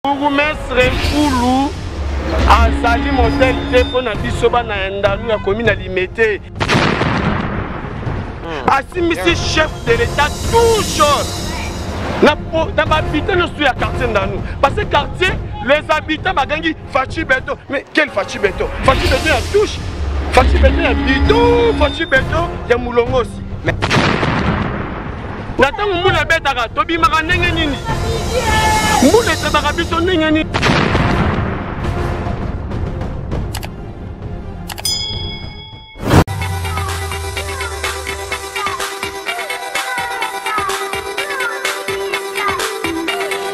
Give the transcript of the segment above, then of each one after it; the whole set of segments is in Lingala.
Bourgmestre Fulu azali modèle te pona biso bana ndanu ya commune Limete. Asimisi chef de l'État toujours. Na habitants ne sont à quartier ndanu parce que quartier les habitants bagangi Fachi Beto. Mais quel Fachi Beto? Fachi Beto ya touche. Fachi Beto ya bidon, Fachi Beto ya mulongo aussi. Natang muna betaka tobi maka ndenge nini? Muna tabaka biso ndenge nini?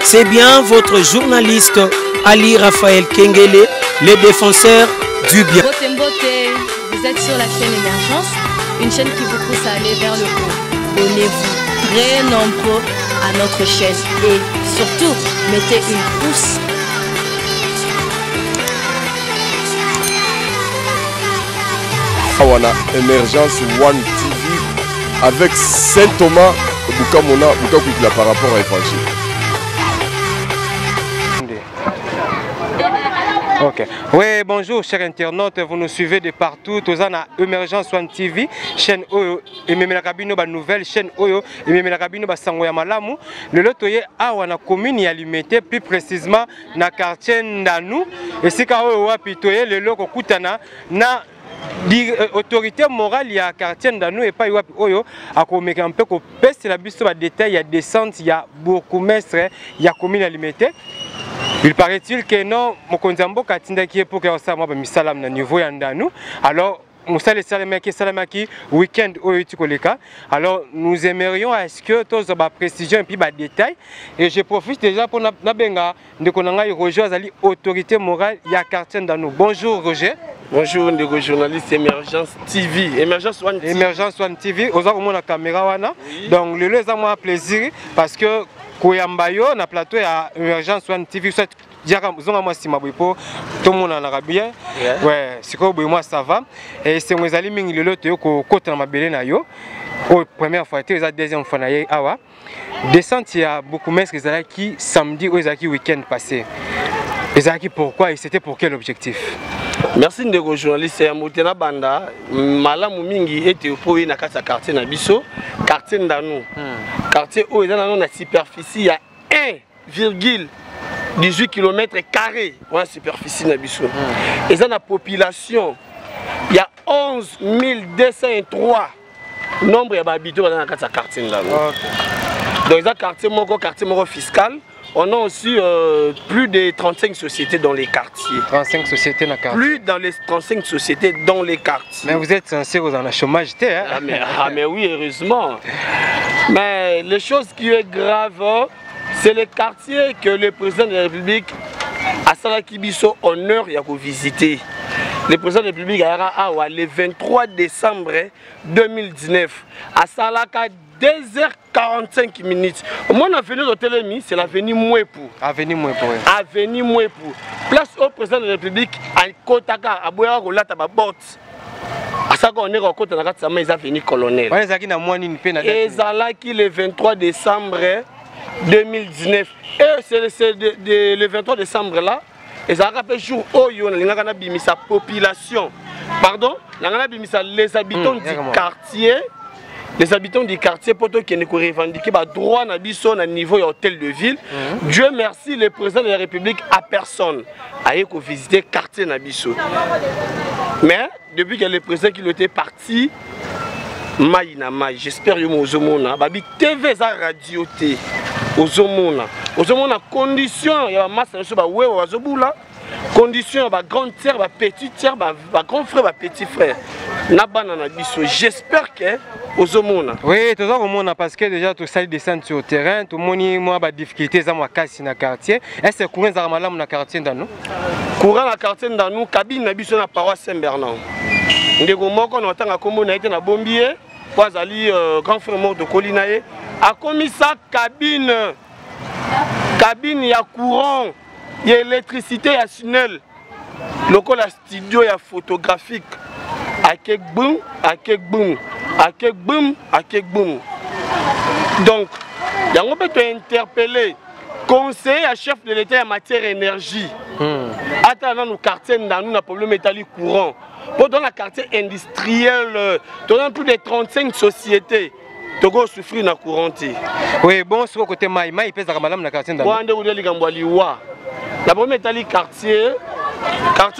C'est bien votre journaliste Ali Raphaël Kengele, le défenseur du bien. Bote Mbote, vous êtes sur la chaîne Émergence, une chaîne qui vous pousse à aller vers le haut. Abonnez-vous très nombreux à notre chaîne et surtout, mettez une pouce. Awana Émergence One TV avec Saint Thomas Boukamona Boukakouikila par rapport à Évangile. Ok. Oui, bonjour chers internautes, vous nous suivez de partout. Tous en Émergence One TV, chaîne Oyo, et même la cabine ba nouvelle chaîne Oyo, et même la cabine ba Sangoya Malamu. Le lotoye a wana commune ya Limete, plus précisément na quartier Ndanu. Et c'est quand Oyo wapitoye le loko kutana na autorité morale ya quartier Ndanu et pas wapi Oyo a komeka un peu ko peste la biso ba détail ya descente ya bourgmestre ya commune ya Limete. Il paraît-il que non, Mokonzambo Katinda qui est pour que ça moi misalam na niveau ya Ndanu. Alors Moussale Salamaki week-end Oyotikoleka. Alors nous aimerions à ce que tous ba précision et puis ba détail et je profite déjà pour na benga ndekonanga Roger Azali autorité morale ya quartier Ndanu. Bonjour Roger. Bonjour les journalistes Émergence TV, Émergence One TV. Émergence One TV, oza ko mona caméra wana. Donc le les a moi plaisir parce que Koyambayo na plateau ya Émergence One TV soit diaka zonga moi sima boipo tout le monde en arabe bien. Ouais, c'est quoi moi ça va et c'est moi zali mingi le loto ko kota na mabele na yo. Au première fois et la deuxième fois na ye awa. Descente ya beaucoup mais qui samedi ou ezaki week-end passé. Ezaki pourquoi et c'était pour quel objectif? Merci ndeko journaliste ya Motena Banda malamu mingi ete po na kata quartier na biso quartier Ndanu. Quartier où il y a une superficie à 1,18 km². Ouais, superficie na biso. Et ça la population il y a 11 203 nombre d'habitants dans le quartier Ndanu. Donc ça quartier moko fiscal. On a aussi plus de 35 sociétés dans les quartiers. 35 sociétés dans les quartiers. Plus dans les 35 sociétés dans les quartiers. Mais vous êtes censé vous en chômage, hein? Mais oui, heureusement. Mais les choses qui est grave, c'est les quartiers que le président de la République a Salakibiso honneur y a visité. Le président de la République a le 23 décembre 2019 à Salaka 2h45 minutes. Mon avenue de Télémi, c'est l'avenue Mouepou. Avenue Mouepou. Avenue Mouepou. Place au président de la République à Kotaka, à Boya-Rolata, à Bort. À ça qu'on est en côte, on a les avenues colonel. Et Zalaki le 23 décembre 2019. Et c'est le 23 décembre là. Et ça rappelle jour où il y a sa population. Pardon, les habitants du quartier. Les habitants du quartier pour qui ne revendiquer droit na biso na niveau de hôtel de ville. Dieu merci, le président de la République à personne a visité le quartier na biso. Mais depuis que le président qui était parti, j'espère que vous avez babi TV za radio té ozomona condition ya masse na so ba wewe wazobula condition ba grande sœur ba petite sœur ba grand frère ba petit frère na bana na biso. J'espère que ozomona. Oui, tout ça on parce que déjà tout ça descend sur le terrain, tout moni moi ba difficulté za moi kasi na quartier. Est-ce que courant za malamu na quartier Ndanu? Courant na quartier Ndanu cabine na biso na paroisse Saint-Bernard. Ndeko moko na tanga kombo na été na Bombier, pas ali grand frère mort de Kolinaye a commis sa cabine ya courant, ya électricité ya tunnel. Local la studio ya photographique. Akek boum, akek boum. Akek boum, akek boum. Donc, il y a un peu interpellé conseiller à chef de l'État en matière énergie. Attends, nous quartier dans nous, problème métallique courant. Dans le quartier industriel, dans plus de 35 sociétés. Togo souffrir na couranté. Oui, bon, sur le côté maï pèse la madame na quartier dans. Wande ou deli gambwali wa. La première métallique quartier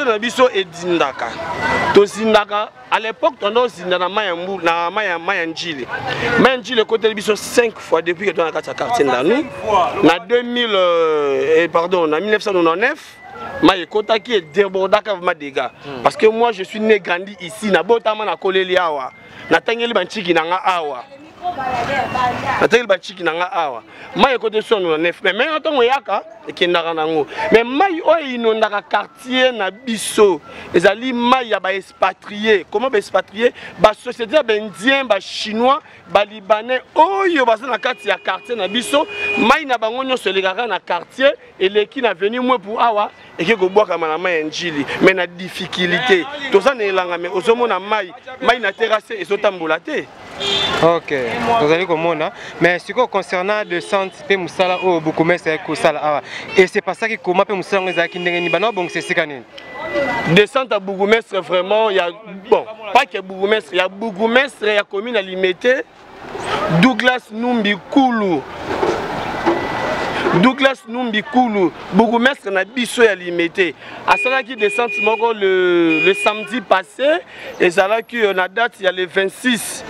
na biso et Zindaka. To Zindaka à l'époque on a Zindana mayambu na mayanjili. Mayanjili côté de biso 5 fois depuis que on a quartier dans nous. Na 1999 Maïe Kota qui est débordaka vraiment dégâts. Parce que moi je suis né grandi ici na botama na koleli awa. Na tangeli banchiki na nga awa. Nateli bachiki nanga awa. Maïe côté son na neuf. Mais maintenant on yaka et qui ndaka nango. Mais maïe o inondaka quartier na biso. Ezali maïe ba expatrié. Comment ba expatrié? Ba société ba indien, ba chinois, ba libanais oyo baza na kati ya quartier na biso. Maïe na bango nyo selegaka na quartier et leki na venir moi pour awa et que go boka malama njili. Mais na difficulté. To ça ne langa mais ozomona maïe na terrasse et sotambola te. Ok, vous allez comprendre. Mais ce qui concernant le centre, c'est Moussala ou Boukoumès avec Koussala. Et c'est pas ça qui comment peut Moussala les Akindengeni Bano bon c'est Sikane. Descente à Boukoumès vraiment il y a bon pas que Boukoumès, il y a Boukoumès, il y a commune à limiter Douglas Numbi Koulou. Douglas Numbi Koulou, Boukoumès na biso ya limité. À cela qui descend le samedi passé et ça là qui on a date il y a le 26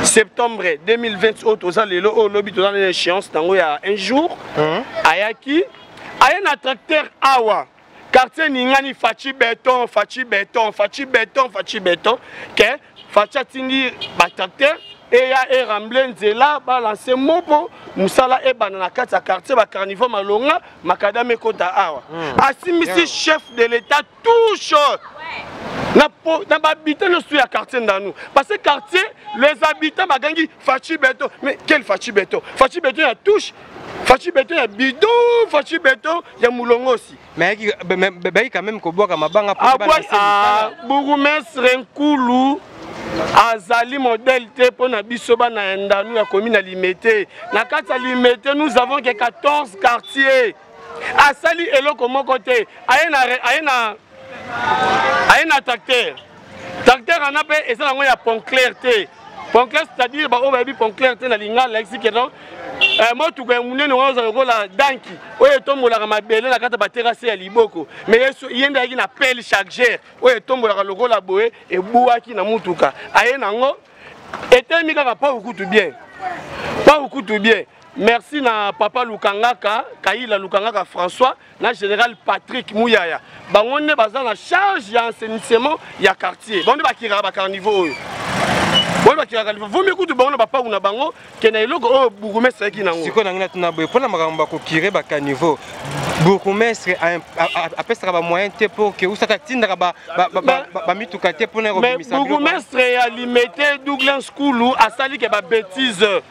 septembre 2020 au lelo au lobby dans l'échéance tango il y a un jour ayaki aya na tracteur awa quartier ningani fachi béton que facha tindi ba tracteur et ya e ramblé nzela balancer mopo musala e banana kati ya quartier ba carnivore malonga makadame kota awa asimisi chef de l'état touche na habitants ne sont à quartier dans nous parce que quartier les habitants bagangi fachi béton mais quel fachi béton il y a touche fachi béton il y a bidon fachi béton il y a moulongo aussi mais quand même ko boka mabanga pour ba Boukoumès Renkoulou azali modèle te pour na biso ba na ndanu ya commune limité na kati ya limité nous avons que 14 quartiers asali eloko moko te ayena tracteur en a et ça il y a pont clair te pont clair c'est-à-dire ba o ba bi pont clair te na linga la expliquer non moi tout ka munene ngo la danki oyo tombola ka mabele na kata ba terrasse ya liboko mais yenda yaki na pelle chaque jour oyo tombola ka lokola boye e buaki na mutuka ayena ngo etemi kaka pas beaucoup tout bien merci na papa Lukangaka Kaila Lukangaka François na général Patrick Mouyaya bango ne baza na charge ya assainissement ya quartier bango ba kira ba carnivore bon ba kira carnivore vous m'écoutez bango ba pa una bango kena eloko o Boukoumès ki nango siko nangina tuna boye pona makambo ko kire ba carnivore Boukoumès apesaka ba moyen te pour que usaka tindaka ba mituka te pona ko bimisa Boukoumès ya limité Douglas Koulou asali ke ba bêtise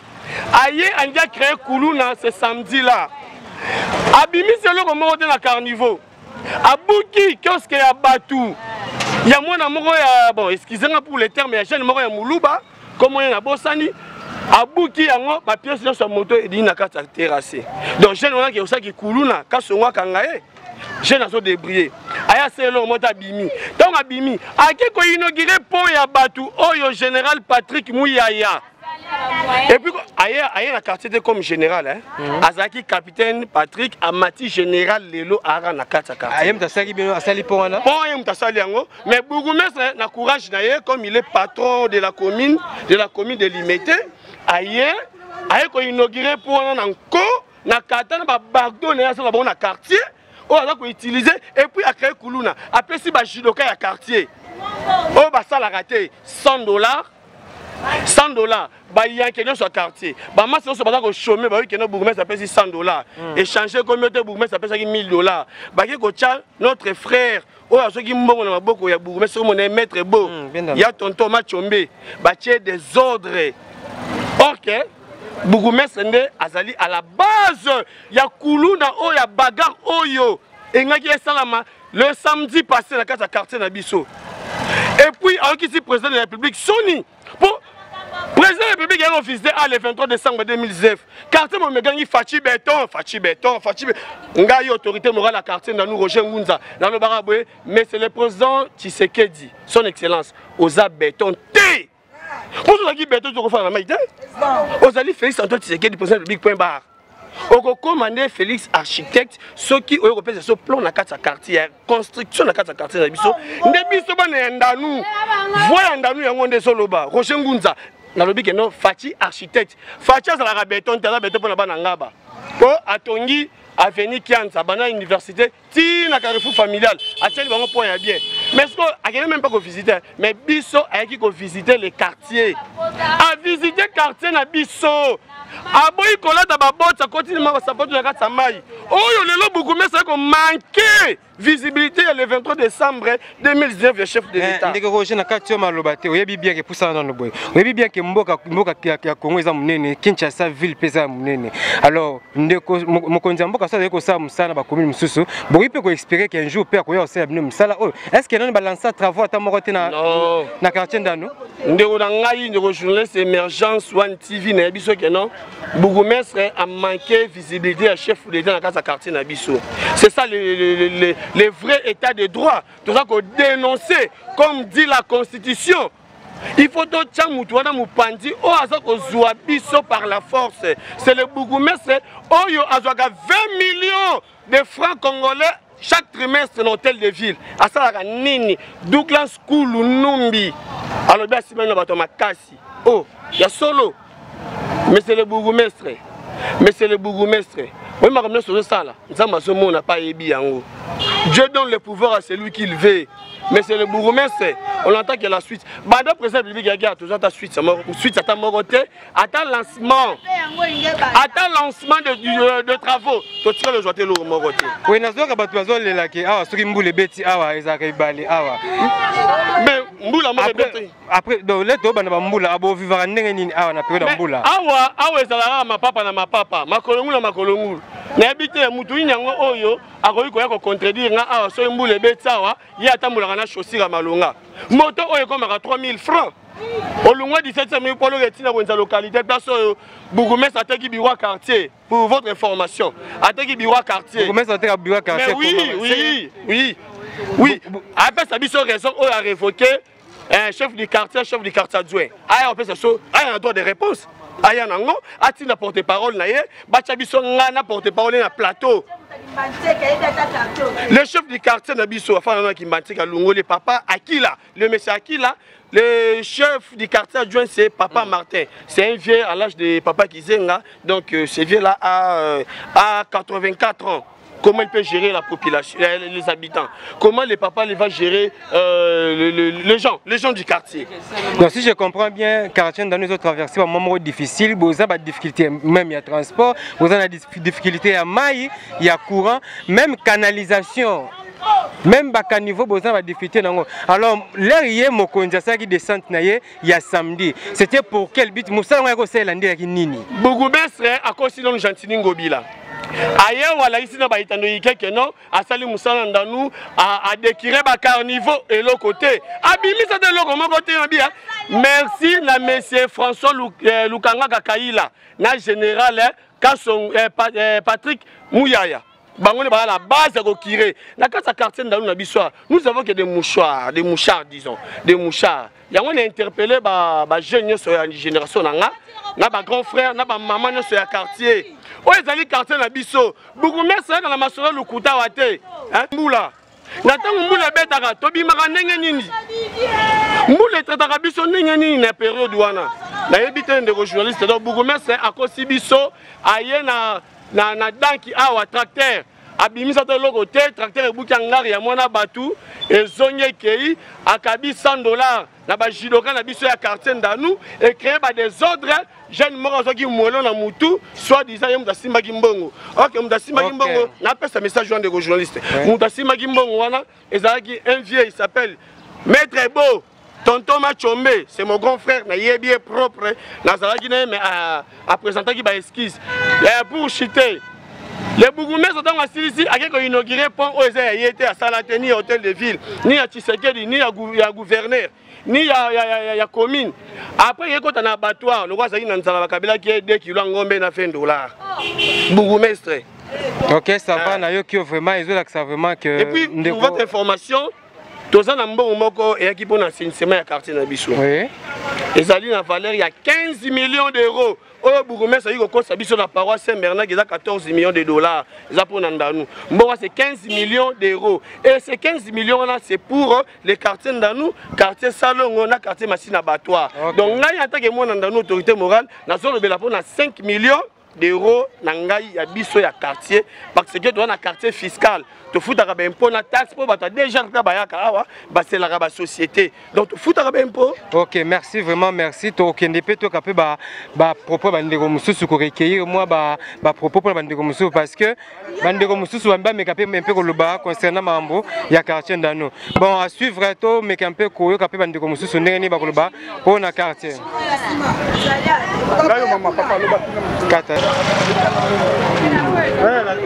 aye andi a créé Koulouna ce samedi là abimi c'est le moment de la carnivore abuki kiosque ya batu ya mwana moko ya bon excusez-moi pour les termes ya jeune moko ya muluba comme on na bosani abuki yango ba pièce sur moto et dina kata terrasse donc jeune wana ki osaki Koulouna kasongwa kangaye jeune aso débrier aya c'est le moment abimi donc abimi ake ko inaugurer pont ya batu oyo général Patrick Mouyaya. Et puis, ailleurs, la quartier comme général, hein. Azaki capitaine Patrick, Amati général Lelo Ara na quartier. Ayem tasali bien asali pour ana. Pour ayem tasali yango, mais Boukoumès na courage naie comme il est patron de la commune de Limité. Ailleurs ko inaugurer pour ana nko na katana ba bagdo na ça ba na quartier. Oh ala ko utiliser et puis a créé Koulouna. Après si ba judoka ya quartier. Oh ba ça la raté $100. $100 bah il y a quelqu'un sur le quartier bah moi c'est pas que chômer bah oui que notre Boukoumès ça paye $100 échanger comme notre Boukoumès ça paye $1000 bah que notre frère oh à ceux qui m'ont na beaucoup ya Boukoumès c'est mon maître beau il y a tonton Machombe bah tu des ordres ok Boukoumès ndé azali à la base ya Koulouna oh ya bagarre oyo et ngaki esalama le samedi passé na quartier na biso et puis alors qui est président de la République Sony pour Président de la République a visité le 23 décembre 2019. Quartier Momegangi Fachi Béton. Ngaï autorité morale à quartier dans nous Roger Ngunza dans le Baraboué, mais c'est le président Tshisekedi, son excellence, Oza Béton T. Pour ceux qui béton, tu vas faire la maille. Ozali Félix Antoine Tshisekedi, président de la République, point barre. Au commandé Félix architecte, ceux qui européens ce plan dans quatre quartiers, construction dans quatre quartiers d'Abisso. N'Abisso pas n'Andanou, voyez Andanou y a un des soloba. Roger Ngunza, dans le bic non Fachi architecte. Fachi ça la béton, t'as la béton pour la banangaba. Pour Atongi, Avenue Kianza, Bana Université, ti na carrefour familial. Actuellement vraiment point à bien. Mais ce qu'on a même pas qu'on visiter, mais Bisso a qui qu'on visiter les quartiers. À visiter quartier na Bisso. Aboyi kola da babot ça continue ma support na kata mai. Oyo lelo beaucoup mais ça qu'on manqué visibilité le 23 décembre 2019 le chef de l'État. Ndeko Roger na kati ma lobate oyebi bien que pour ça dans le boy. Oyebi bien que mboka ya Congo eza munene, Kinshasa ville pesa munene. Alors ndeko mokonzi mboka ça ko ça musana ba commune mususu. Boyi pe ko espérer qu'un jour père ko ya ça abne musala. Est-ce que non balancer travaux ata morote na quartier ndano? Ndeko na ngai ndeko journaliste émergence One TV na biso que non. Bourgmestre a manqué visibilité à chef de l'État dans le quartier Nabiso. C'est ça le vrai état de droit. Tout ça qu'on dénoncer, comme dit la Constitution. Il faut que Tchamoutouana Moupandi, ou Azakozuabiso par la force. C'est le bourgmestre, Oyo Azaga 20 millions de francs congolais chaque trimestre dans l'hôtel de ville. À ça, Nini, Douglas Koulou Numbi. Alors, bien, si maintenant, on va Kassi. Oh, il y a solo. Mais c'est le bourgmestre. Oui, ma ramené sur ça là. On n'a pas ébi en haut. Dieu donne le pouvoir à celui qu'il veut. Mais c'est le bourgmestre. On entend qu'il y a la suite. Bada président de la République, toujours ta suite. Suite à ta moroté. À ta lancement. À ta lancement de travaux. Tu tires le joie de l'eau moroté. Oui, nous avons besoin de la qui a ce mboule beti awa ezaka ibali awa. Mais mboula mo beti. Après donc les deux bana mboula abo vivre ndenge nini awa na période mboula. Awa ezala ma papa na ma papa. Makolongu na makolongu. Na habité mutu nyango oyo akoyi koya ko contredire nga awa so mboule beti awa ye atambula na chaussure malonga. Moto oyo komaka 3000 francs. Au loin de 17 000 pour la localité, place Bourgmestre a été bureau quartier pour votre information. A été bureau quartier. Bourgmestre a été bureau quartier. Oui. Après ça, il y a raison à révoquer un chef du quartier adjoint. Ah, on peut se sauver. Ah, il y a un droit de réponse. Ah, il y a un nom. Ah, tu n'as porte-parole. Bachabiso n'a porte-parole dans le plateau. Le chef du quartier Nabiso, enfin, qui m'a dit que le papa Akila, le monsieur Akila, le chef du quartier adjoint, c'est Papa Martin. C'est un vieux à l'âge de Papa Kizenga. Donc, ce vieux-là a 84 ans. Comment il peut gérer la population, les habitants? Comment le papa va gérer les gens du quartier? Donc, si je comprends bien, quartier dans nous autres traversées un moment difficile, vous avez des difficultés, même il y a transport, vous avez des difficultés à maille, il y a courant, même canalisation. Même à niveau, vous avez des difficultés. Alors, l'air hier, mon conjoint qui descend, il y a samedi. C'était pour quel but? Moussa, on a conseillé l'année avec Nini. Bougumestre, à cause de Gentini Ngobila. Ailleurs, voilà, ici, dans le que non, à Salim Moussa Nandanou, à décrire à carnivore et l'autre côté. Abimi, ça de l'autre côté. Merci, la monsieur François Lukanga Kakaïla, na général, Patrick Mouyaya. Bango ba la base de Kiré. La carte quartier dans le bissoir. Nous avons que des mouchoirs, disons, des mouchards. Il y a on a interpellé ba jeunes sur la génération nanga, na ba grand frère, na ba maman sur le quartier. Oh ils allaient quartier na bisso. Beaucoup mais ça dans la masolo lukuta wate. Hein moula. Natang moula betaka tobi maka ndenge nini. Moula trataka bisso ndenge nini na période wana. Na yebite ndeko journaliste donc beaucoup mais c'est à cause bisso aye na danki awa tracteur abimisa to loko te tracteur ebuki ngari ya mwana batu ezonye kei akabi $100 na ba jidoka na biso ya quartier ndanu et créer ba désordre jeune moko soki mwelo na mutu soit disant yem da simba kimbongo. OK mda simba kimbongo na pesa message joint de journaliste mda simba kimbongo wana ezalaki un vieux il s'appelle Maître Beau Tonton Machombe, c'est mon grand frère, na yébié propre, na zalaki mais à présenter qui ba esquisse. Pour chiter. Les bourgmestres sont en ici à quelque inauguré pont aux été à Salateni hôtel de ville, ni à Tshisekedi ni à gouverneur. ni ya commune. Après il y a un abattoir, nous voyons dans la Kabila qui est 2 kilos ngombe na $20. Bourgmestre. OK, ça va na yo qui vraiment ils ont ça vraiment que. Et puis pour votre information, tous en ambon moko et qui pour assainissement ya quartier na biso. Oui. Et ça a valeur il y a 15 millions d'euros. Au Bourgmestre, il y a la paroisse Saint-Bernard qui a 14 millions de dollars. C'est 15 millions d'euros. Et ces 15 millions-là, c'est pour les quartiers d'Andanou, quartier Salon, quartier Massina Abattoir. Donc, là, il y a une autorité morale, nous avons 5 millions d'euros nangai ya biso ya quartier parce que tu as un quartier fiscal tu fous ta impôt na taxe pour bata déjà ta bayaka awa ba c'est la société donc tu fous ta impôt. OK, merci vraiment, merci to kende pe to kapé ba propos ba ndeko mususu ko recueillir moi ba propos pour ba ndeko mususu parce que ba ndeko mususu ba me kapé un peu ko loba concernant mambo ya quartier ndano. Bon à suivre to me kapé ko yo kapé ba ndeko mususu ndeni ba ko loba pour na quartier. Ngayo mama papa loba kata.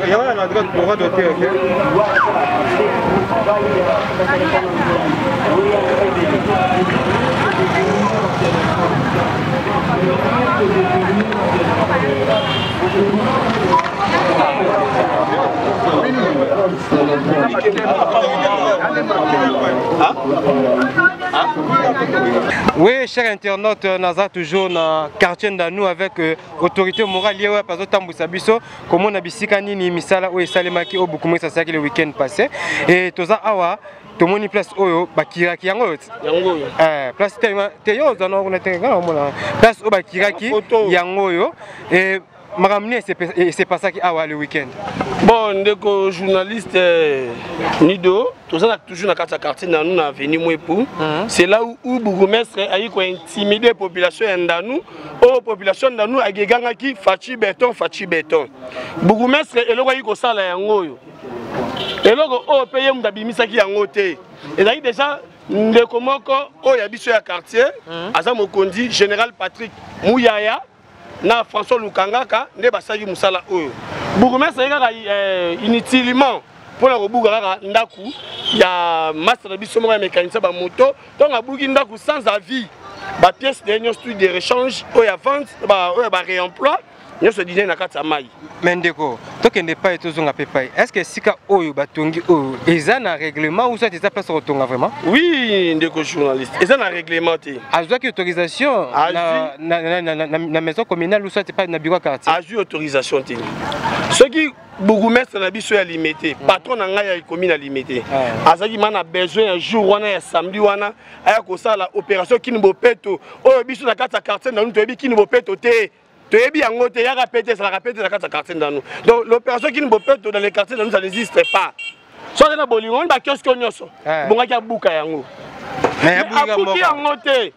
Il y a un endroit pour doter, OK? Oui, chers internautes, nous sommes toujours dans le quartier d'Anou avec l'autorité morale liée à Tambusabiso, comme on a dit, ni misala ou salemaki au beaucoup ça le week-end passé. Et tout ça, tout le monde place oyo bakiraki yango place teyo zano on était place au bakiraki yango yo et Maramne, c'est pas ça qui a le week-end. Bon, ndeko journaliste Nido, tout ça toujours dans le quartier dans nous venu moi pour. C'est là où bourgmestre a eu intimider population ndanou, oh population ndanou a gagné qui fachi béton. Bourgmestre et le roi ko sala yango yo. Et le oh payer mudabimisa ki yango te. Et là déjà ndeko moko oh ya biso ya quartier, aza mokondi général Patrick Mouyaya. Na François Lukangaka ne basaki musala oyo bourgmestre yaka inutilement pour la bougara ndaku ya master biso mo ya mécanicien ba moto donc abuki ndaku sans avis ba pièce de studio de rechange oyo vente ba réemploi nous se disons na kata mai Mendeko to kende pa et tozonga pepai est-ce que sika oyo batongi oyo eza na règlement ou ça c'est ça place retonga vraiment oui ndeko journaliste eza na réglementé azwaki autorisation na maison communale ou ça c'est pas na bureau quartier azu autorisation tini ce qui bourgmestre na biso ya limité patron na ngai ya commune ya limité azaki mana besoin un jour wana ya samedi wana aya ko sala opération Kinibopeto oyo biso na kata quartier na nous toyebi Kinibopeto te toyebi yango te ya répéter ça la répéter na kata quartier dans nous donc l'opération Kinibopeto dans les quartiers dans nous ça n'existe pas soit na bolingo ba kiosque nyoso bongaki abuka yango mais abuki yango te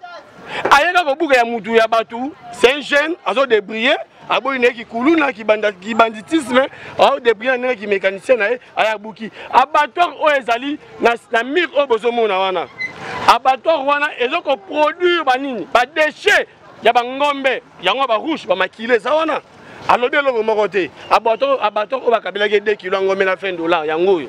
ayeka ko buka ya mutu ya batu c'est un jeune azo débriller abo une qui kuluna qui banditisme au débriller na qui mécanicien na aya buki abattoir o ezali na mir o bozomona wana abattoir wana ezoko produire banini ba déchets ya bangombe yango ba rouge ba makile za wana alobi eloko moko te abattoir o bakabila ke 2 kilos ngombe na $20 yango yo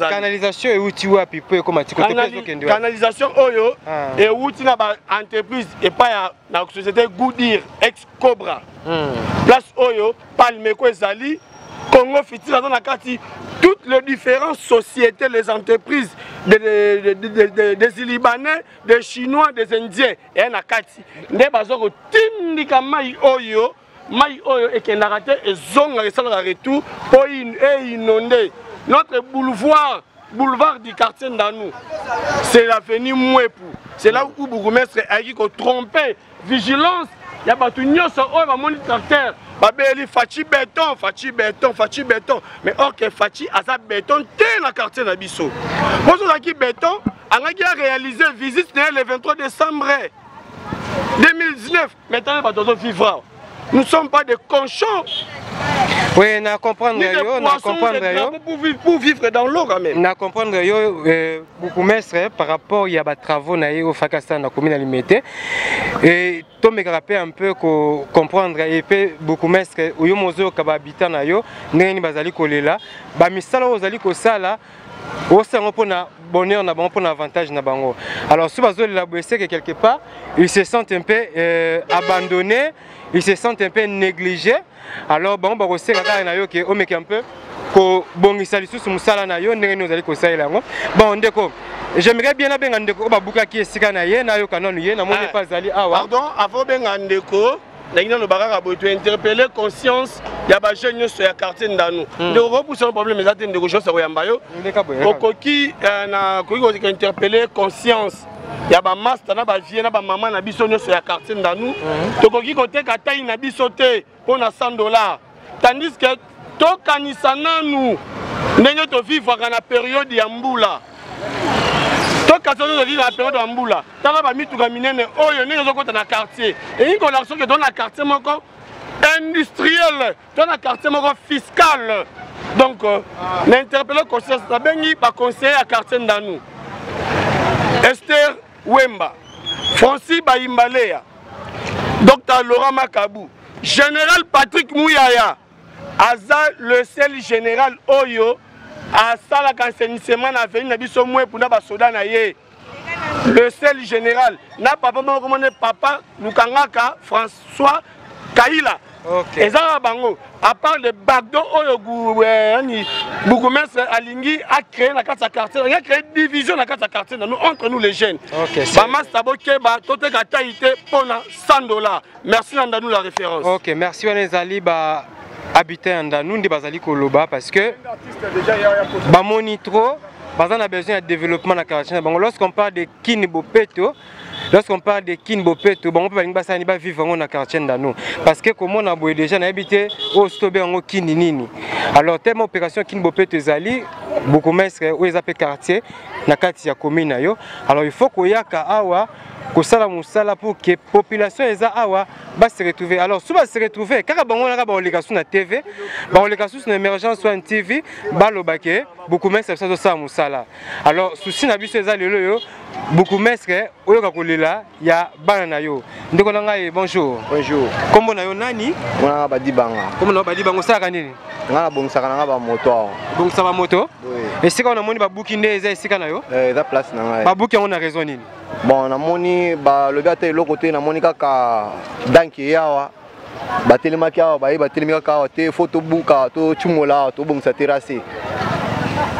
canalisation et outil wapi po comme atiko te canalisation oyo et outil na ba entreprise et pas na société Goodyear ex Cobra place oyo Palme ko ezali Congo Fitila dans la kati toutes les différentes sociétés les entreprises des Libanais des Chinois des Indiens et na kati nde bazoko tindika mai oyo et kendaka te ezonga esalaka retour pour inonder notre boulevard du quartier Ndanou, c'est l'avenue Mouepou. C'est là où bourgmestre a dit qu'on trompait. Vigilance, il y a pas tout le monde va monter tracteur. Babeli fachi béton. Mais or que fachi a sa béton dans le quartier Nabiso. Pour ceux qui béton, on a réalisé visite le 23 décembre 2019. Maintenant, on va vivre. Nous ne sommes pas des conchons. Oui, na comprendre pour vivre dans l'eau quand même. Na comprendre beaucoup mestre par rapport il y a des travaux na au Fakastan na commune limité et to me rappeler un peu ko comprendre et puis beaucoup mestre oyo mozo ka habitant na yo ndeni bazali kolela ba misala ozali ko sala aussi pour na bonheur na bango pour na avantage na bango. Alors si bazo la boissé que quelque part ils se sentent un peu abandonnés, ils se sentent un peu négligés. Alors bon ba aussi kaka na yo ke o meke un peu ko bongisa lisusu musala na yo ndenge nous allez ko saila ngo. Bon ndeko j'aimerais bien abenga ndeko ba buka ki esika na ye na yo kanonu ye na moni pas zali awa. Pardon, avant benga ndeko Nagina no baka boy to interpeller conscience ya ba jeune sur ya quartier ndanu. Ndeko ko pousser problème mais atende ndeko chose ko yamba yo. Kokoki na koki ko interpeller conscience ya ba master na ba vie na ba maman na biso nyo sur ya quartier ndanu. To koki ko teka taille na biso te pour na $100. Tandis que to kanisa nanu ndenge to vivre na période ya mbula. Tout cas, on vit la période en boula. Tant que nous avons mis oyo nous avons dans le quartier. Et une relation que dans le quartier industriel, dans le quartier fiscal. Donc, l'interpellé conseiller, c'est bien par conseiller à quartier d'Anou. Esther Wemba, Francis Baimbalea, Dr Laurent Makabou, Général Patrick Mouyaya, Aza le seul général Oyo. À ça la cancenissement a venu na biso mwe pour na ba soda na ye. Le seul général na papa mo commandé papa Lukangaka François Kaila. OK. Et ça bango à part le bagdo oyo ni Bougoumès Alingi a créé la carte quartier, il a créé division la carte quartier nous entre nous les jeunes. OK. Ba mastaboke ba tote ka taïté pour $100. Merci Nandanou la référence. OK, merci Wanezali ba habiter en Danou ndi bazali koloba parce que ba monitro bazan a besoin de développement na quartier bango. Lorsqu'on parle de Kin Bopeto, bon on peut pas ni ba vivre na quartier Danou parce que comme on a boy déjà na habité au stobe en Kini nini. Alors thème opération Kin Bopeto zali beaucoup mestre ou les appels quartier na kati ya commune yo. Alors il faut ko yaka awa kosala musala pour que population eza awa ba se retrouver. Alors si ba se retrouver kaka bango na ba oleka na TV ba oleka na émergence One TV ba lobake beaucoup mestre ça ça musala. Alors souci na biso eza lelo yo beaucoup mestre oyo ka kolela ya bana na yo ndeko na ngai bonjour. Bonjour. Kombo na yo nani? Mwana Badibanga. Kombo na Badibanga saka nini? Ngala bongsaka na ba moto. Bongsa ba moto? Oui. Et sika on a moni ba buki nde eza sika na yo? Eza place na ngai. Ba buki on a raison nini? Bon na moni ba lobate lo côté na moni kaka danki yawa. Ba telemaki yawa ba telemika ka te photo buka to chumola to bongsa terrasse.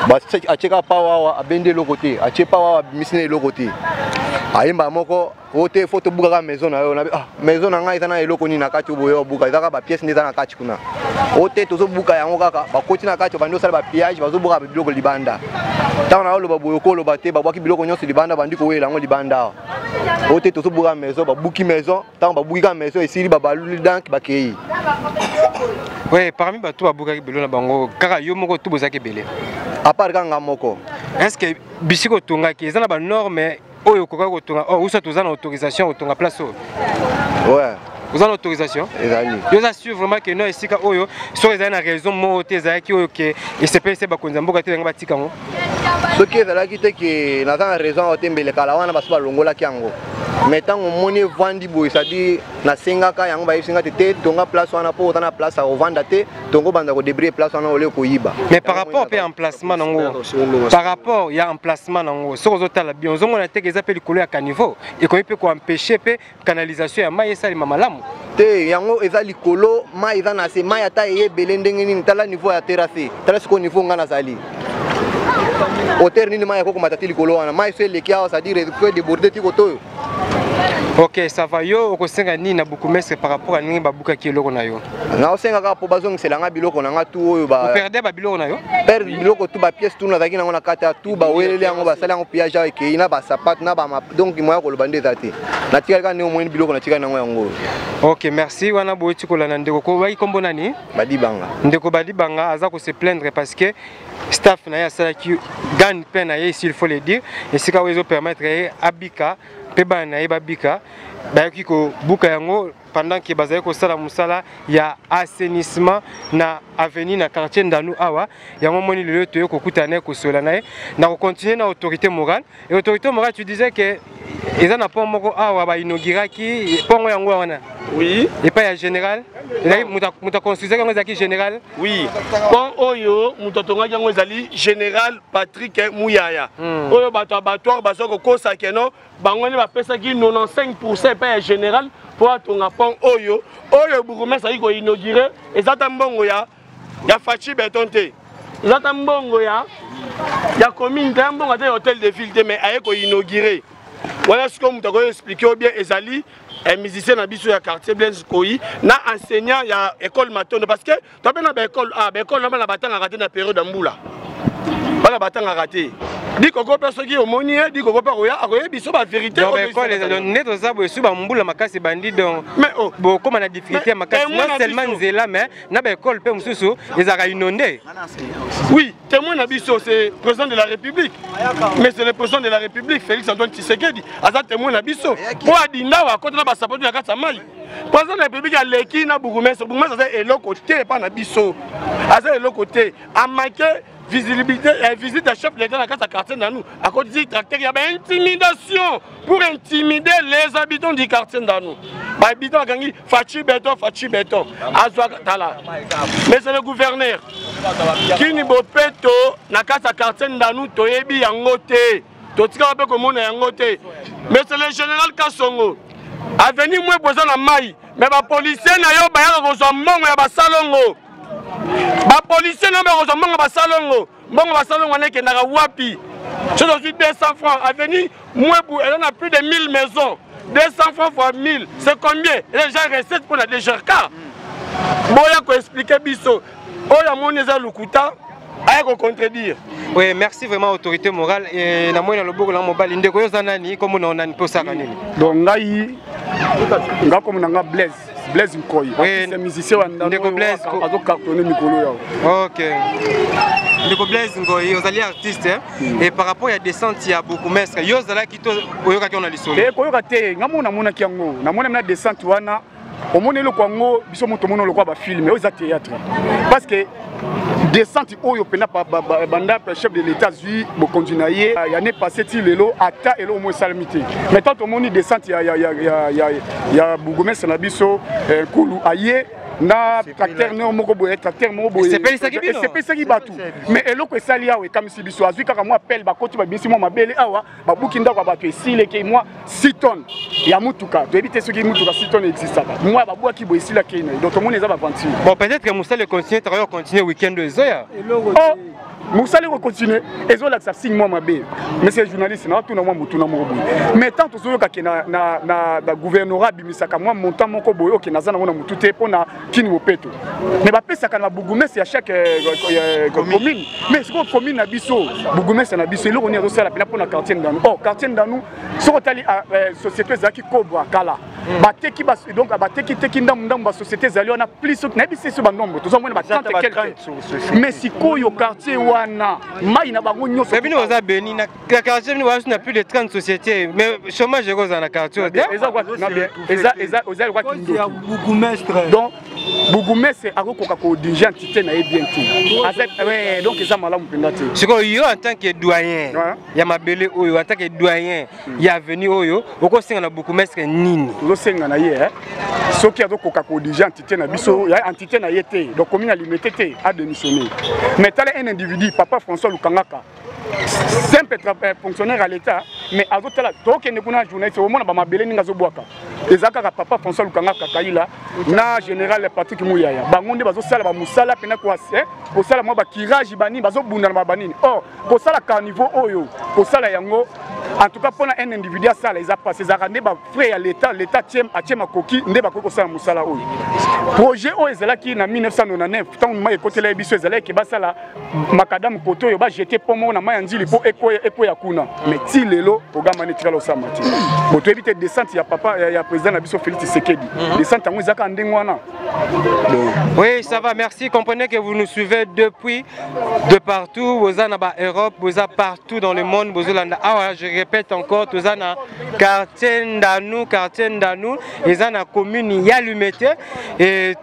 Ba acheka pawa abende lo côté, achepa wa misine lo côté. Ayimba moko ote photo buka ka maison na yo na maison na ngai tana eloko ni na kati boyo buka ezaka ba pièce ndeza na kati kuna. Ote tozo buka yango kaka ba koti na kati bando sala ba piage bazo buka ba biloko libanda. Tant na lo ba boyo ko lo bate ba bwaki biloko nyonso libanda bandi ko wela ngo libanda. Ote tozo buka maison ba buki maison, tant ba buki ka maison esili ba baluli dank ba kei. Ouais, parmi ba tout ba buka biloko na bango kaka yo moko tout bozaki belé. À part kanga moko. Est-ce que bisiko tonga ki ezana ba norme oyo koka ko tonga oh usa tozana autorisation tonga place o? Ouais. Vous avez l'autorisation? Je vous assure vraiment que nous ici oyo so ezana na raison mo teza ki oyo ke SPC ba konza mboka te nga batika ngo. Ce qui est là qui te que na za raison o tembele kala wana baso ba longola kiango. Mettons au moni vandi boy ça dit na senga ka yango ba singa te tonga place wana po tana place a vendre te tongo banda ko débrouiller place wana ole ko yiba. Mais par rapport au emplacement nango par rapport il y a emplacement nango so ko tala bien zongo na te que appelle colo ya caniveau et ko peut ko empêcher pe canalisation ya mai esali mamalamu te yango eza likolo mai eza na se mai ata ye belendenge nini tala niveau ya terrasse tala siko niveau ngana zali hauteur nini mai ko matati likolo wana mai se lekia ça dire peut déborder ti koto. OK, ça va yo okosenga nini na beaucoup mestre par rapport à nini babuka ki eloko na yo. Na osenga ka po bazong selanga biloko na nga tu oyo ba. Perdre ba biloko na yo? Perdre biloko tu ba pièce tu na zaki na ngona kata tu ba welele yango ba sala yango piage avec ina ba sapat na ba donc moya ko lobande zati. Na tika ka ne o moyen biloko na tika na yango. OK, merci wana boiti ko lana ndeko ko bai kombo nani? Badibanga. Ndeko Badibanga aza ko se plaindre parce que staff na ya sala ki gagne peine na ye s'il faut le dire et c'est ka wezo permettre abika peba na yeba bika bayaki ko buka yango pendant que bazali ko sala musala ya assainissement na avenue na quartier Ndanu awa yango moni lelo to yoko kutana ko sola na ko continuer na autorité morale et autorité morale tu disais que ils ont un pont moko awa ba inauguraki pont yango wana. Oui. Et pas ya général. Muta construisé comme ezaki général. Oui. Pont oyo mutotonga yango ezali général Patrick Mouyaya. Oyo bato abattoir bazoko kosa keno bangoni ba pesa ki 95% pas ya général pour atonga pont oyo. Oyo bourgmestre ali ko inaugurer ezata mbongo ya Fachi Betonte. Ezata mbongo ya commune de mbongo de hôtel de ville mais aye ko inaugurer. Voilà ce que nous avons expliqué bien. Ezali, un musicien dans le quartier Blaise Koyi, na enseignant il y a école Matondo parce que tu as bien l'école l'école on a battu en raté dans la période d'Amboula. Pas la battu en raté. Dit qu'on peut personne qui au monier, dit qu'on peut pas regarder biso la vérité. Non mais quoi les net aux arbres sur Amboula makasi bandit donc. Mais bon comme on a difficulté makasi non seulement Nzela mais na ba école pe mususu ils a inondé. Oui, témoin Nabiso c'est président de la République. Mais c'est le président de la République Félix Antoine Tshisekedi. Asa témoin Nabiso. Pour adinda wa côté na ba sapote na kata mai. Président de la République a leki na bourgmestre c'est eloko te pas Nabiso. Asa eloko te a manqué visibilité et visite à chef de l'État dans le quartier dans nous. À cause du tracteur, il y a une intimidation pour intimider les habitants du quartier dans nous. Les habitants ont gagné Fachi Béton. Mais c'est le gouverneur qui nous bopeto dans le quartier dans nous. Toyebi yangote. Totika un peu comme on est yangote. Mais c'est le général Kassongo. A venir moi poser la maille. Mais les policiers n'ont pas de salongo. Ba policier non mais on va salongo on est na wapi je suis 200 francs à venir moi pour elle a plus de 1000 maisons 200 francs fois 1000 c'est combien les gens recette pour la DGRK boya ko expliquer biso oya moneza lukuta ay ko contredire. Oui, merci vraiment autorité morale et na moi na loboko la mobile ndeko yo zanani comme on a pour ça kanini donc ngai nga comme na nga Blaise Nkoyi. Oui, c'est musicien ndeko Blaise ko cartonner mikolo yao. OK. Ndeko Blaise Nkoyi, vous allez artiste et par rapport à descente il y a beaucoup mestre. Yo zala kito oyoka ki on a lisolo. Eh koyoka te, nga mona mona kiango. Na mona na descente wana. Au monde le Congo, biso moto mono le quoi ba film, mais théâtre. Parce que descente oyo pena banda chef de l'État zui bo continuer y année passée ti lelo ata elo mo salamité. Mais tant au monde descente ya bourgmestre na biso kulu aye na tracteur no moko boye tracteur moko boye c'est pas ça qui batu mais eloko esali awe comme si biso azui kaka moi appel ba koti ba bisi mo mabele awa ba buki ndako batu esile ke moi 6 tonnes ya mutuka to éviter ce qui mutuka 6 tonnes existe pas moi ba boaki boye esila ke donc tout le monde eza ba aventure bon peut-être que Moussa le continuer week-end de Zoya Moussa le continuer ezo la signe moi mabe mais c'est journaliste na tout na moi mutu na moko boye mais tant to zoyo ka ke na gouvernorat bimisaka moi montant moko boye ok na zana mona mutu te pona kini mopeto mais ba pesa kana bourgmestre ya chaque commune mais c'est quoi commune na biso bourgmestre na biso eloko ni azo sala pena pona quartier ndanu quartier ndanu soko tali société zaki Cobra kala bateki bas donc bateki teki ndam ba société zali on a plus na biso so ba nombre to zo mona ba 30 quelques mais sikoyo quartier wana mai na bango nyoso mais bino za beni na quartier bino na plus de 30 sociétés mais chômage est dans la quartier eza quoi na bien eza quoi qui bourgmestre donc bourgmestre akokoka ko diriger entité na bien donc eza malamu penga te siko yo en tant que doyen ya mabele oyo en tant que doyen ya venu oyo oko senga na bourgmestre nini zo senga na ye soki akokoka ko diriger entité na biso ya entité na yete donc commune a limité te a démissionner mais tel un individu papa François Lukangaka simple fonctionnaire à l'État mais azotala toke ne kuna journaliste au monde ba mabele ninga zo boaka ezaka papa François Lukangaka kaila na général Patrick Mouyaya bango nde bazo sala ba musala pena ko ko sala mo ba kirage bani bazo bunda na banini ko sala carnival oyo ko sala yango en tout cas pour un individu ça les a passé ça rende ba frère à l'état tiem a tiem koki nde ba ko sala musala oyo projet oyo ezala ki na 1999 tant ma écoute la biso ezala ki ba sala makadam koto yo ba jeter pomo na ma nzili po eko ya kuna mais ti lelo ogama ne tikalo samati boto éviter descente ya papa ya président na biso Félix Tshisekedi descente ngo ezaka ndengwana. Oui, ça va, merci. Comprenez que vous nous suivez depuis de partout. Vous êtes en Europe, vous êtes partout dans le monde. Vous êtes je répète encore, vous êtes dans quartier d'Anou, ils sont dans la commune Yalumete et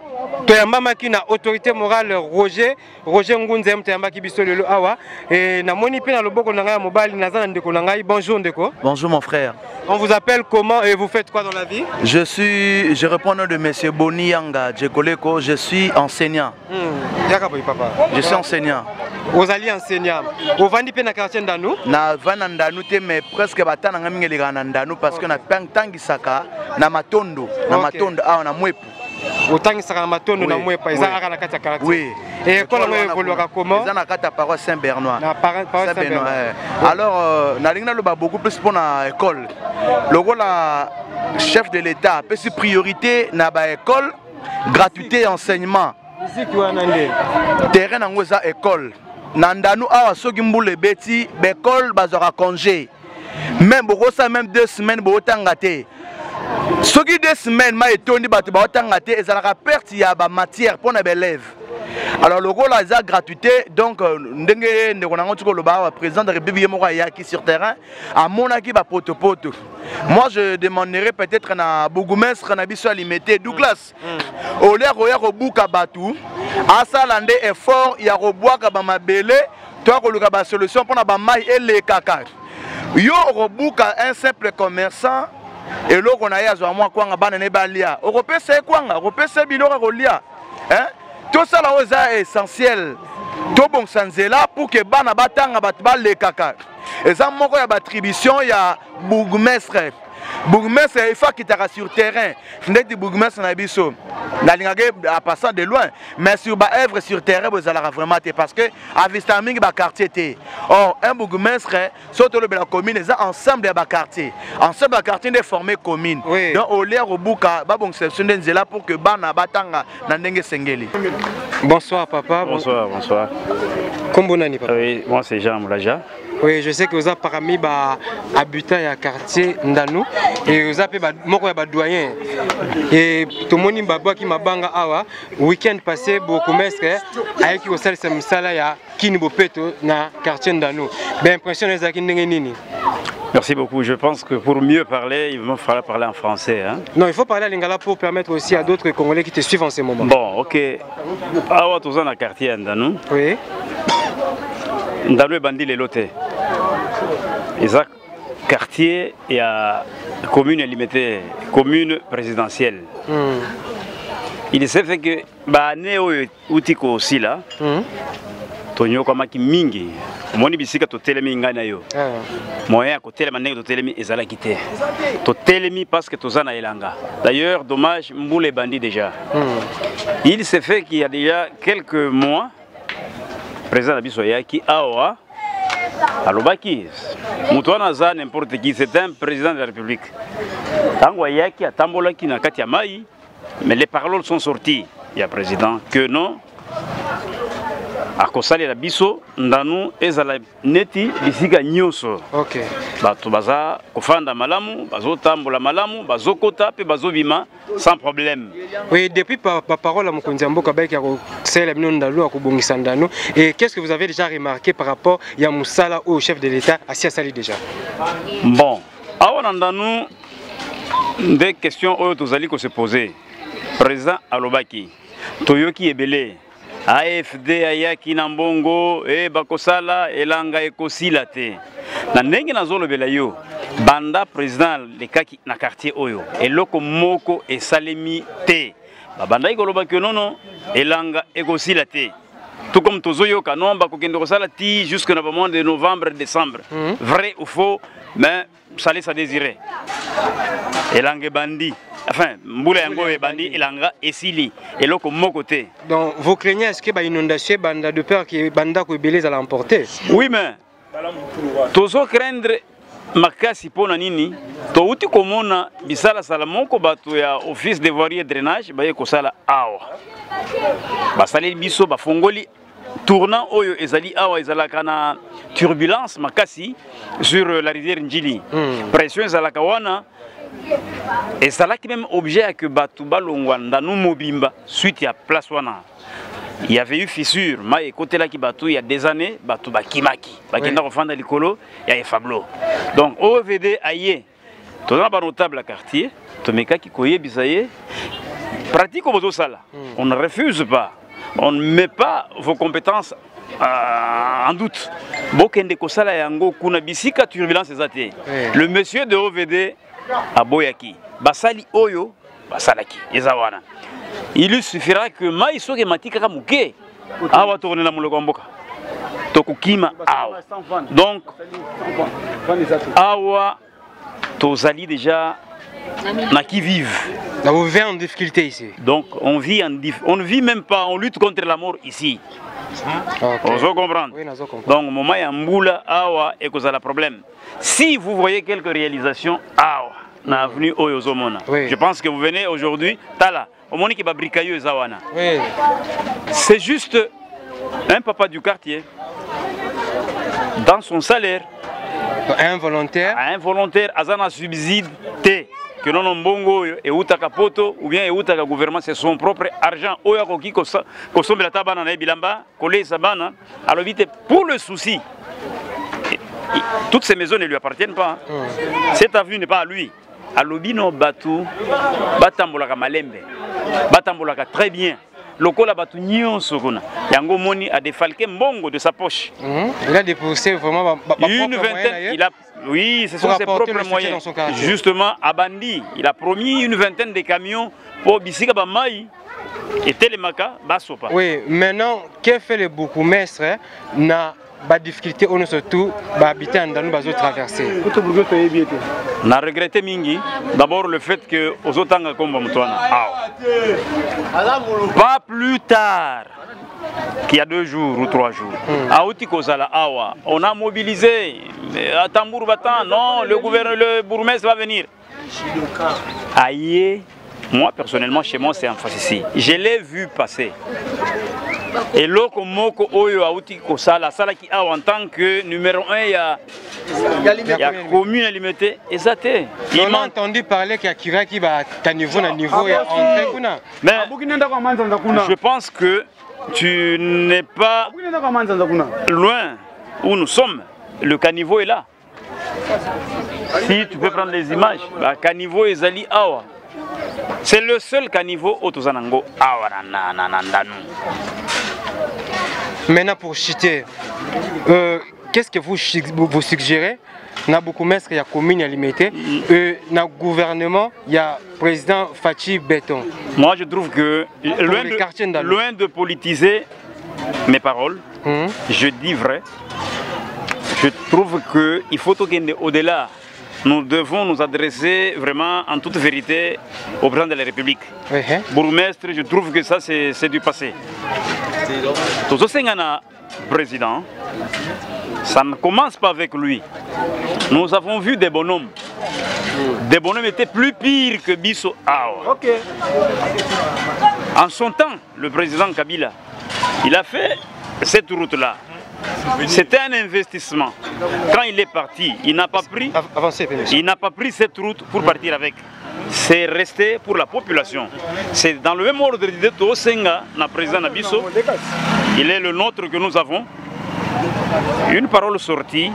toyamba ki na autorité morale Roger Ngunze mtayamba ki biso lelo awa et na moni pe na loboko na ngai mobali nazana ndeko na ngai. Bonjour ndeko. Bonjour mon frère. On vous appelle comment et vous faites quoi dans la vie? Je réponds au nom de monsieur Boni Yanga Djekoleko, je suis enseignant. Papa. Je suis enseignant. Vous allez enseignant. Vous vendez pe na quartier Ndanu? Na vana Ndanu te mais presque batana ngami ngelega na Ndanu parce que na tangisaka na matondo, na matondo awa na mwepu. Otangisaka na matondo na mwepa ezaka na kati ya quartier. Oui. Et école ngo evoluaka comment? Ezana kati ya paroisse Saint-Bernard. Na paroisse Saint-Bernard. Alors na lingna loba beaucoup plus pour na école. Logo la chef de l'État peut se priorité na ba école, gratuité enseignement. Terrain nango eza école. Nandanu awa soki mbule beti l'école bazora congé. Même bokosa même 2 semaines botanga te. Soki 2 semaines ma etondi bato botanga te ezalaka perte ya ba matière pour na élèves. Alors le rôle a gratuité donc ndenge ndeko nango tiko loba président de la République moko yaki sur terrain à monaki ba potopoto. Moi je demanderais peut-être na bourgmestre na biso alimité Douglas. Au l'air oya robuka batu asala nde effort ya roboaka ba mabele toi ko luka ba solution pour na ba mai ele kaka. Yo robuka un simple commerçant et loko na ya zo moi kwanga bana ne balia. Europese kwanga, europese biloko kolia. Hein? Tout ça là est essentiel. Tout bon sanzela pour que bana batanga batba le kaka. Et ça moko ya attribution ya bourgmestre. Bourgmestre il faut qu'il t'arrête sur terrain. Fnet du bourgmestre na biso. Na lingage à passant de loin, mais sur ba œuvre sur terrain vous allez vraiment parce que à Vistaming ba quartier té. Or un bourgmestre surtout le la commune les ensemble ba quartier. Ensemble ba quartier de former commune. Donc au l'air au buka ba bon section nzela pour que bana batanga na ndenge sengeli. Bonsoir papa. Bonsoir, bonsoir. Comment nani papa? Oui, moi c'est Jean Moulaja. Oui, je sais que vous avez parmi les habitants du quartier Ndanu et vous avez des doyens. Et tout le monde qui m'a banga awa week-end passé beaucoup mestre avec qui osal semsala ya kinibopeto na quartier Ndanu. Ben impression les akindenge nini. Merci beaucoup. Je pense que pour mieux parler, il va falloir parler en français. Hein? Non, il faut parler à lingala pour permettre aussi à d'autres Congolais qui te suivent en ce moment. Bon, ok. Awa tous dans le quartier Ndanu. Oui. Ndanu bandi les lotés. Exact. Quartier et à commune limitée, commune présidentielle. Il s'est fait que Néo Utiko aussi là, Tonyo Kamaki Mingi, Moni Bisika to Telemi Nganayo. Moyen à côté de Telemi et Zala quitté. To Telemi parce que Tozana Elanga. D'ailleurs, dommage, Mboule bandit déjà. Il s'est fait qu'il y a déjà quelques mois, président Abisoya qui Awa. Alobaki, Moutouana Za n'importe qui, c'est un président de la République. Tango Yaki a Tambolaki na Katia Maï, mais les paroles sont sorties. Il y a président que non. A Kosali la Bisso, Ndanu, Ezala Neti, Bisiga Nyoso. Ok. Bato Baza, Kofanda Malamu, Bazo Tambola Malamu, Bazo Kota, puis Bazo Bima, sans problème. Oui, depuis par parole à Mokondiambo Kabek, c'est le Ndanu à Kubongisandano. Et qu'est-ce que vous avez déjà remarqué par rapport à Moussala au chef de l'État, à Siasali déjà? Bon, avant Ndanu, des questions où vous allez se poser. Président Alobaki, Toyoki Ebele. AFD ayaki na mbongo bakosala elanga ekosila te na ndenge nazolobela yo banda président lekaki na quartier oyo eloko moko esalemi te banda ikoloba ke nono elanga ekosila te tout comme tozoyoka non bakokende kosala ti jusque na mois de novembre décembre vrai ou faux mais ça laisse à désirer elanga bandi. Enfin, Mboula Yango et Bandi, Elanga et Sili, et l'autre mon côté. Donc, vous craignez est-ce que bah, inondation, banda de peur que Banda ou Belé allait emporter? Oui, mais tozo craindre makasi pona nini, to uti komona bisala salamoko bato ya office de voirie et drainage, baye kosala awa. Basali biso ba fongoli tournant oyo ezali awa ezalaka na turbulence makasi sur la rivière Njili. Pression ezalaka wana. Et ça là qui même objet à que Batouba Longwanda nous mobimba suite à place wana. Il y avait eu fissure, mais côté là qui batou il y a des années Batouba Kimaki, Bakenda refanda likolo il y a Fablo. Donc OVD aïe, tout dans notable à quartier, Tomeka qui koye bisaye pratique au sala. On ne refuse pas. On ne met pas vos compétences en doute. Bokende kosala yango kuna bisika turbulence ezate. Le monsieur de OVD a boyaki. Basali oyo basalaki ezawana. Il suffira que mai soke matika kamuke awa tourner na muloko mboka. Tokukima awa. Donc awa tozali déjà na qui vivent. Vous vivez en difficulté ici. Donc on ne vit même pas, on lutte contre la mort ici. Okay. Vous comprenez? Oui, donc moment ya mbula awa et cause la problème. Si vous voyez quelques réalisations awa na avenue Oyozomona. Oui. Je pense que vous venez aujourd'hui tala au moni ki ba brikayo zawana. Oui. C'est juste un papa du quartier dans son salaire un volontaire azana subside T que non mbongo et utaka poto ou bien utaka gouvernement c'est son propre argent oya ko ki ko sombe la tabana na bilamba collé sabana alors vite pour le souci toutes ces maisons ne lui appartiennent pas. Cette avenue n'est pas à lui. Alobino batu batambolaka malembe batambolaka très bien. Lokola batu nyonso kuna yango moni a défalqué mbongo de sa poche. Il a dépensé vraiment une vingtaine. Il a, oui, ce sont ses propres moyens. Justement, à Bandi, il a promis une vingtaine de camions pour Bisika Bamaï et Télémaka Basopa. Oui, maintenant, que fait le bourgmestre na ba difficulté on surtout ba habiter dans nous bazo traverser. Na regretté mingi d'abord le fait que aux otanga komba mutwana. Pas plus tard qu'il y a 2 jours ou 3 jours. À Outikosala Awa, on a mobilisé à Tambour Batan, non, le bourgmestre va venir. Aïe, moi personnellement chez moi c'est en face ici. Je l'ai vu passer. Et loko moko oyo auti kosala sala ki a en tant que numéro 1 il y a commune limitée exacté. On a entendu parler qu'il y a Kira qui va à niveau na niveau et entrer kuna. Mais je pense que tu n'es pas loin où nous sommes. Le caniveau est là. Si tu peux prendre les images, le caniveau est Zali Awa. C'est le seul caniveau au Tozanango Awa. Maintenant pour chuter, qu'est-ce que vous suggérez? Na bourgmestre il y a commune limitée, na gouvernement il y a président Fachi Béton. Moi je trouve que loin de politiser mes paroles, je dis vrai. Je trouve qu'il faut aller au-delà. Nous devons nous adresser vraiment en toute vérité au président de la République. Bourgmestre, je trouve que ça c'est du passé. Tout ce président, ça ne commence pas avec lui. Nous avons vu des bonhommes. Des bonhommes étaient plus pires que Bisso Awa. En son temps, le président Kabila, il a fait cette route-là. C'était un investissement. Quand il est parti, il n'a pas pris cette route pour partir avec. C'est resté pour la population. C'est dans le même ordre d'idée de Osenga, le président Nabiso. Il est le nôtre que nous avons. Une parole sortie,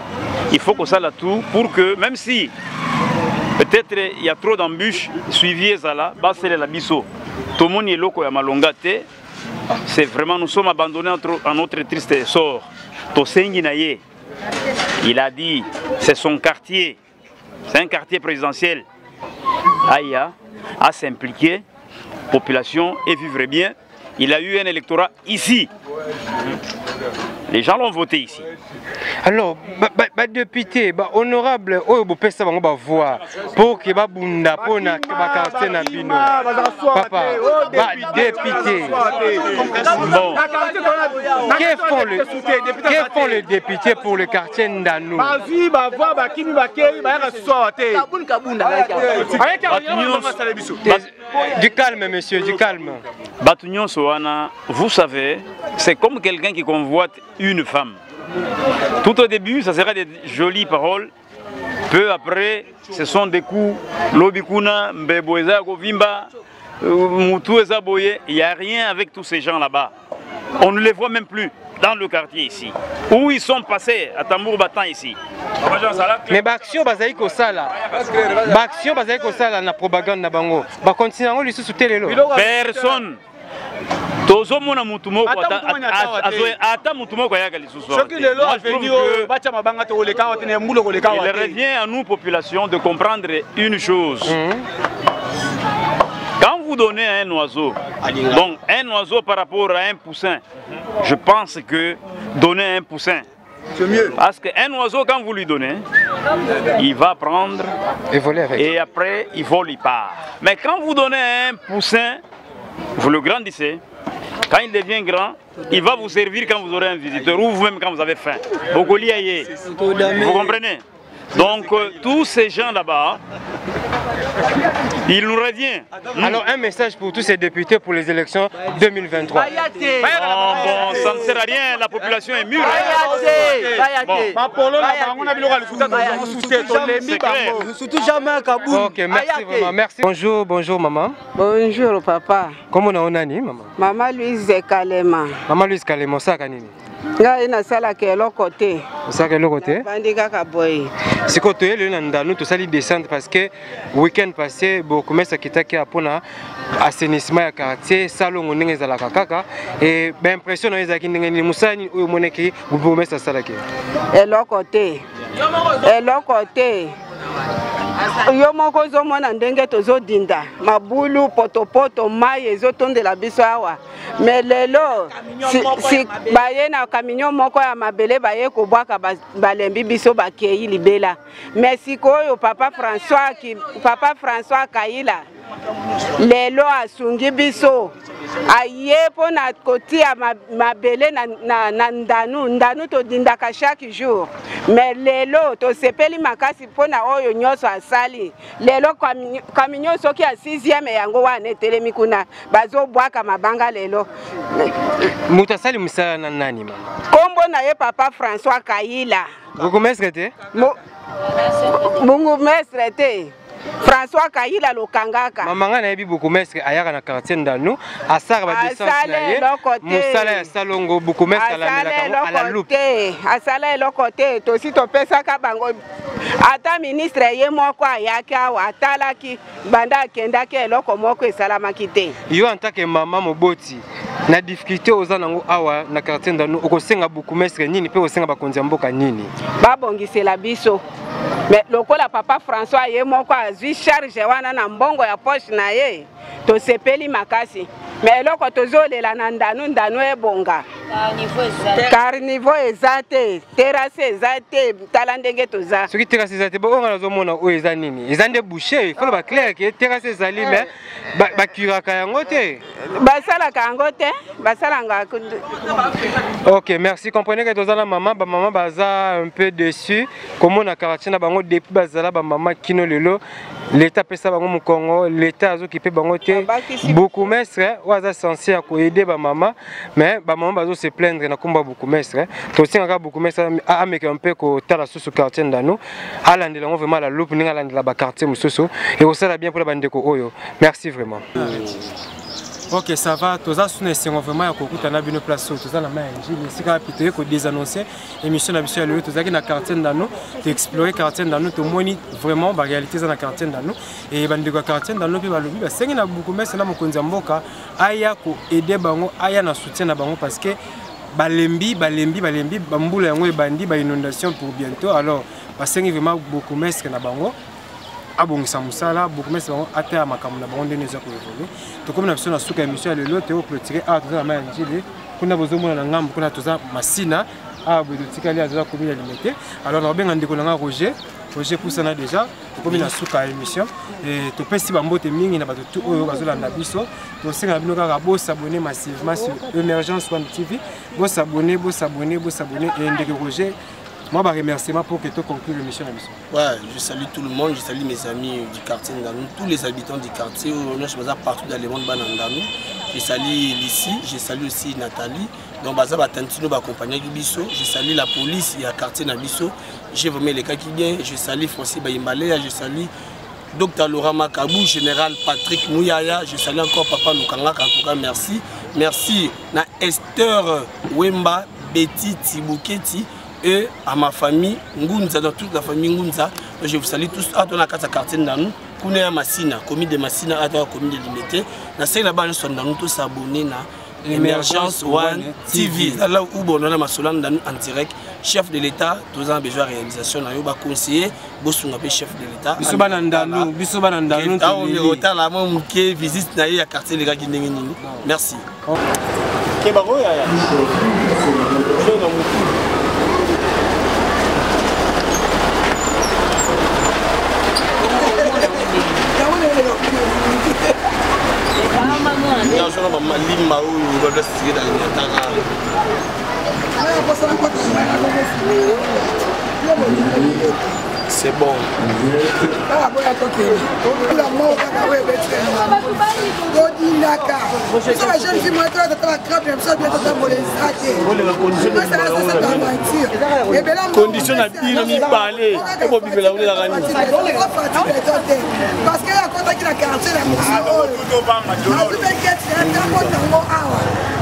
il faut que ça la tout pour que, même si peut-être il y a trop d'embûches, suivi Zala, Basel et Labiso, tout le monde est loco à Malongate. C'est vraiment, nous sommes abandonnés à notre triste sort. Tosengi Naye, il a dit, c'est son quartier, c'est un quartier présidentiel. Aïa a s'impliquer, population et vivre bien. Il a eu un électorat ici. Les gens l'ont voté ici. Alors, député, honorable, vous pouvez voir pour que vous quartier na bino. Papa, député. Bon. Que font les députés pour le quartier Ndanou? Du calme, monsieur, du calme. Batunion Soana, vous savez, c'est comme quelqu'un qui convoite une femme. Tout au début, ça sera des jolies paroles. Peu après, ce sont des coups. Lobikuna, Mbeboeza, Govimba, Moutou Ezaboye. Il n'y a rien avec tous ces gens là-bas. On ne les voit même plus. dans le quartier ici, où ils sont passés à tambour battant ici. Mais l'action basée au sala, l'action basée au sala na propagande na bango, va continuer à lui soutenir le. Personne. Tozo mona mutumoko ata mutumoko ya galisusu. Il revient à nous population de comprendre une chose. Quand vous donnez à un oiseau, donc un oiseau par rapport à un poussin, je pense que donner un poussin, c'est mieux. Parce qu'un oiseau, quand vous lui donnez, il va prendre et voler avec. Et après, il vole, il part. Mais quand vous donnez un poussin, vous le grandissez. Quand il devient grand, il va vous servir quand vous aurez un visiteur ou vous-même quand vous avez faim. Vous comprenez? Donc, tous ces gens là-bas, il nous revient. Alors, un message pour tous ces députés pour les élections 2023. Bon, ça ne sert à rien, la population est mûre. Ok, merci vraiment. Merci. Bonjour, bonjour maman. Bonjour papa. Comment on a dit maman? Maman Louise Kalema. Maman Louise Kalema, ça kanini? Nga ina sala ke lokote. Ça ke lokote? Bandika ka boy. C'est quand tu es le ndanu tout ça li descendre parce que week-end passé beaucoup mais ça kitaki apona assainissement ya quartier salongo ndenge za la kaka et ben impression na ezaki ndenge ni musani oyo moneki beaucoup mais ça sala ke. Et lokote. Et lokote. Yo moko zo mona ndenge tozo dinda mabulu potopoto mai ezotondela biso awa mais lelo si baye na camion moko ya mabele baye ko bwaka balembi biso bakei libela mais sikoyo papa François Kaila lelo asungi biso aye pona kotia mabele na ndanu to dindaka chaque jour mais lelo to sepeli makasi pona oyo nyoso asali lelo camion soki ya 6e yango wana telemi kuna bazo bwaka mabanga lelo mutasali musala na nani mama kombo na ye papa François Kaila Bungu mestre te Bungu mestre te François Kaila lokangaka. Maman na yebi beaucoup mestre ayaka na quartier ndanu asara ba distance na ye. Musala ya salongo beaucoup mestre à la loupe. Asala lokote to si to pesa ka bango. Ata ministre ye moko ayaki awa atalaki banda kenda ke loko moko esalama kite. Yo en tant que maman moboti na difficulté ozanango awa na quartier ndanu okosenga beaucoup mestre nini pe osenga bakonzi mboka nini. Babongisela biso. Mais lokola papa François ye moko azwi charge wana na mbongo ya poche na ye to sepeli makasi mais loko tozolela na ndanu ebonga car niveau ezate terrasse ezate tala ndenge toza soki terrasse ezate bo nga nazomona oyo eza nini eza nde boucher faut ba clair que terrasse ezali mais ba curaka yango te basalaka yango te basalanga. Ok, merci. Comprenez que toza la maman baza un peu déçu comment na quartier na bango depuis bazala ba maman kino lelo l'état pesa bango mu Congo l'état azo ki pe bango te beaucoup mestre waza censé à aider ba maman mais ba maman bazo se plaindre na komba beaucoup mestre to singa beaucoup mestre a meke un peu ko tala sous quartier ndanu alande lango vraiment la loupe ninga lande la ba quartier mususu et ça va bien pour la bande ko oyo merci vraiment. Ok, ça va. Tous les gens sont vraiment à côté de la place. Tous les gens sont là pour désannoncer l'émission de la tous les gens dans quartier d'Ano, explorer quartier d'Ano, tout le monde vraiment la réalité dans la quartier d'Ano. Et dans le quartier d'Ano, puis le but, c'est que beaucoup de gens qui ont aya ko aider bango, aya na soutien na bango parce que balembi, bamboula yango bandi, ba inondation pour bientôt. Alors, parce que vraiment beaucoup de gens na bango. Abongisa musala beaucoup mais c'est ata makamuna bonde neza ko évoluer to comme na biso na suka émission le lote au clôturer a toza ma njili kuna bozomona na ngambo kuna toza masina a bodotikali aza commune limité alors na benga ndeko na Roger poussana déjà to comme na suka émission et to pesi bambote mingi na bato tout oyo bazolanda biso to senga bino kaka bo s'abonner massivement sur Emergence One TV bo s'abonner et ndeko Roger. Moi, je remercie pour que tu conclues l'émission. Ouais, je salue tout le monde, je salue mes amis du quartier Ndanou, tous les habitants du quartier, je suis partout dans le monde Ndanou. Je salue Lissi, je salue aussi Nathalie. Donc, je accompagner Bisso, je salue la police, il y a quartier Nabisso, je vous mets les cas qui viennent, je salue Francis Bayimbale, je salue Dr Laurent Makabou, général Patrick Mouyaya, je salue encore Papa Lukangaka, en tout cas merci. Merci à Esther Wemba Betty Tibouketi et à ma famille Ngunza, dans toute la famille Ngunza. Je vous salue tous. À ton quartier Nanou, Kounéa Massina, commis de Massina, à toi, commis de Limité. Dans cette là-bas, nous sommes tous abonnés à Émergence One TV. Là où on a ma Solan en direct, chef de l'État, tous ans besoin de réalisation, on a conseiller, Bossou chef de l'État. Bissobanandano, on est au temps là, mon qui visite le quartier les gars qui n'ont pas. Merci. C'est bon. Condition à dire, on y parler. Parce qu'il y a contact qui a quartier la mission.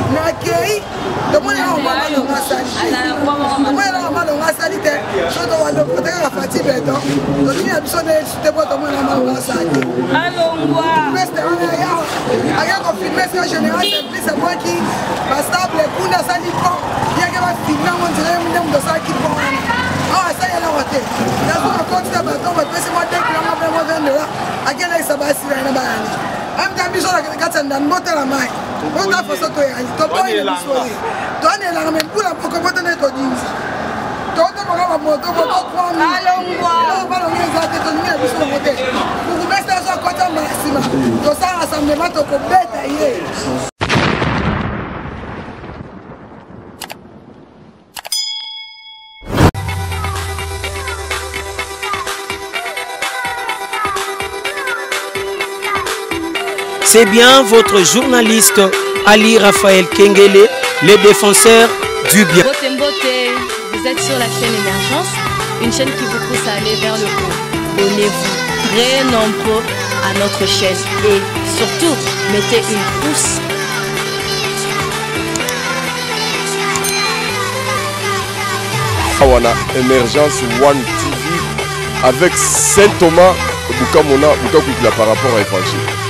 Mais le monde est en bas dans la salité. Le monde est en bas dans la salité. Je dois le protéger la fatigue. Donc il y a besoin de te voir dans la salité. Allons voir. Mais c'est un ailleurs. Ailleurs qu'on filme, c'est en général, c'est moi qui va stable pour la salité. Il y a qui va filmer, on dirait un nombre de ça qui prend. Ah, ça y est, la route. Là, on continue à battre, on va passer moi 2 km à quel âge ça va se faire là-bas. Même dans le la carte dans monter la main. On a fait ça toi toi pas il est soirée. Toi on est là même pour la pour comment donner toi dis. Toi tu vas pas moto pour toi. Allons voir. On va le mettre à ton numéro de son côté. Pour vous mettre ça côté maximum. Donc ça rassemblement to ko beta hier. C'est bien votre journaliste Ali Raphaël Kengele, le défenseur du bien. Vous êtes sur la chaîne Émergence, une chaîne qui vous pousse à aller vers le haut. Abonnez-vous très nombreux à notre chaîne et surtout, mettez une pouce. Awana Émergence One TV avec Saint Thomas Bukamona Bukakwikila par rapport à Évangile.